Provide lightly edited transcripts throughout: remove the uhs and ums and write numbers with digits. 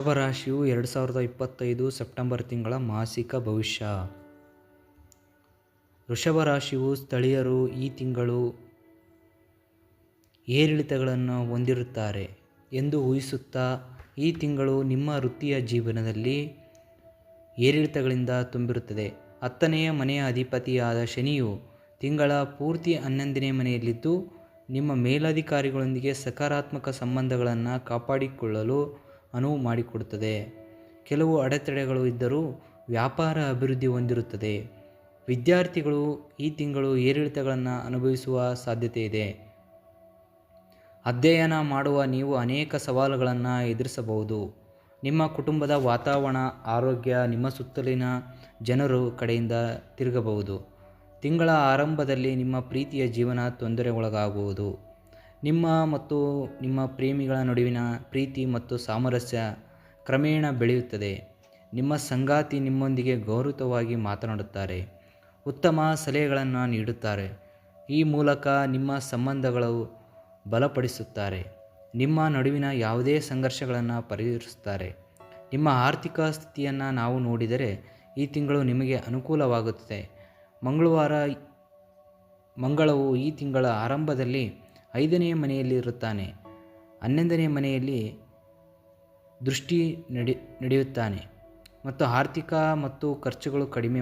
ವೃಷಭ ರಾಶಿಯು 2025 ಸೆಪ್ಟೆಂಬರ್ ತಿಂಗಳ ಮಾಸಿಕ ಭವಿಷ್ಯ. ವೃಷಭ ರಾಶಿಯು ಸ್ಥಳೀಯರು ಈ ತಿಂಗಳು ಏರಿಳಿತಗಳನ್ನು ಹೊಂದಿರುತ್ತಾರೆ ಎಂದು ಊಹಿಸುತ್ತಾ, ಈ ತಿಂಗಳು ನಿಮ್ಮ ವೃತ್ತಿಯ ಜೀವನದಲ್ಲಿ ಏರಿಳಿತಗಳಿಂದ ತುಂಬಿರುತ್ತದೆ. 10ನೇ ಮನೆಯ ಅಧಿಪತಿಯಾದ ಶನಿಯು ತಿಂಗಳ ಪೂರ್ತಿ 11ನೇ ಮನೆಯಲ್ಲಿದ್ದು, ನಿಮ್ಮ ಮೇಲಧಿಕಾರಿಗಳೊಂದಿಗೆ ಸಕಾರಾತ್ಮಕ ಸಂಬಂಧಗಳನ್ನು ಕಾಪಾಡಿಕೊಳ್ಳಲು ಅನುವು ಮಾಡಿಕೊಡುತ್ತದೆ. ಕೆಲವು ಅಡೆತಡೆಗಳು ಇದ್ದರೂ ವ್ಯಾಪಾರ ಅಭಿವೃದ್ಧಿ ಹೊಂದಿರುತ್ತದೆ. ವಿದ್ಯಾರ್ಥಿಗಳು ಈ ತಿಂಗಳು ಏರಿಳಿತಗಳನ್ನು ಅನುಭವಿಸುವ ಸಾಧ್ಯತೆ ಇದೆ. ಅಧ್ಯಯನ ಮಾಡುವ ನೀವು ಅನೇಕ ಸವಾಲುಗಳನ್ನು ಎದುರಿಸಬಹುದು. ನಿಮ್ಮ ಕುಟುಂಬದ ವಾತಾವರಣ, ಆರೋಗ್ಯ, ನಿಮ್ಮ ಸುತ್ತಲಿನ ಜನರು ಕಡೆಯಿಂದ ತಿರುಗಬಹುದು. ತಿಂಗಳ ಆರಂಭದಲ್ಲಿ ನಿಮ್ಮ ಪ್ರೀತಿಯ ಜೀವನ ತೊಂದರೆಗೊಳಗಾಗುವುದು. ನಿಮ್ಮ ಮತ್ತು ನಿಮ್ಮ ಪ್ರೇಮಿಗಳ ನಡುವಿನ ಪ್ರೀತಿ ಮತ್ತು ಸಾಮರಸ್ಯ ಕ್ರಮೇಣ ಬೆಳೆಯುತ್ತದೆ. ನಿಮ್ಮ ಸಂಗಾತಿ ನಿಮ್ಮೊಂದಿಗೆ ಗೌರವವಾಗಿ ಮಾತನಾಡುತ್ತಾರೆ, ಉತ್ತಮ ಸಲಹೆಗಳನ್ನು ನೀಡುತ್ತಾರೆ. ಈ ಮೂಲಕ ನಿಮ್ಮ ಸಂಬಂಧಗಳು ಬಲಪಡಿಸುತ್ತಾರೆ. ನಿಮ್ಮ ನಡುವಿನ ಯಾವುದೇ ಸಂಘರ್ಷಗಳನ್ನು ಪರಿಹರಿಸುತ್ತಾರೆ. ನಿಮ್ಮ ಆರ್ಥಿಕ ಸ್ಥಿತಿಯನ್ನು ನಾವು ನೋಡಿದರೆ ಈ ತಿಂಗಳು ನಿಮಗೆ ಅನುಕೂಲವಾಗುತ್ತದೆ. ಮಂಗಳವು ಈ ತಿಂಗಳ ಆರಂಭದಲ್ಲಿ 5ನೇ ಮನೆಯಲ್ಲಿ ಇರುತ್ತಾನೆ. 11ನೇ ಮನೆಯಲ್ಲಿ ದೃಷ್ಟಿ ನಡೆಯುತ್ತಾನೆ ಮತ್ತು ಆರ್ಥಿಕ ಮತ್ತು ಖರ್ಚುಗಳು ಕಡಿಮೆ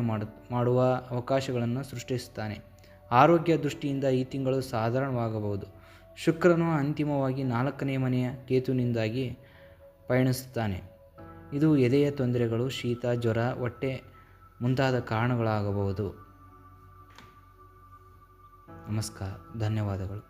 ಮಾಡುವ ಅವಕಾಶಗಳನ್ನು ಸೃಷ್ಟಿಸುತ್ತಾನೆ. ಆರೋಗ್ಯ ದೃಷ್ಟಿಯಿಂದ ಈ ತಿಂಗಳು ಸಾಧಾರಣವಾಗಬಹುದು. ಶುಕ್ರನು ಅಂತಿಮವಾಗಿ 4ನೇ ಮನೆಯ ಕೇತುವಿನಿಂದಾಗಿ ಪಯಣಿಸುತ್ತಾನೆ. ಇದು ಎದೆಯ ತೊಂದರೆಗಳು, ಶೀತ, ಜ್ವರ, ಹೊಟ್ಟೆ ಮುಂತಾದ ಕಾರಣಗಳಾಗಬಹುದು. ನಮಸ್ಕಾರ, ಧನ್ಯವಾದಗಳು.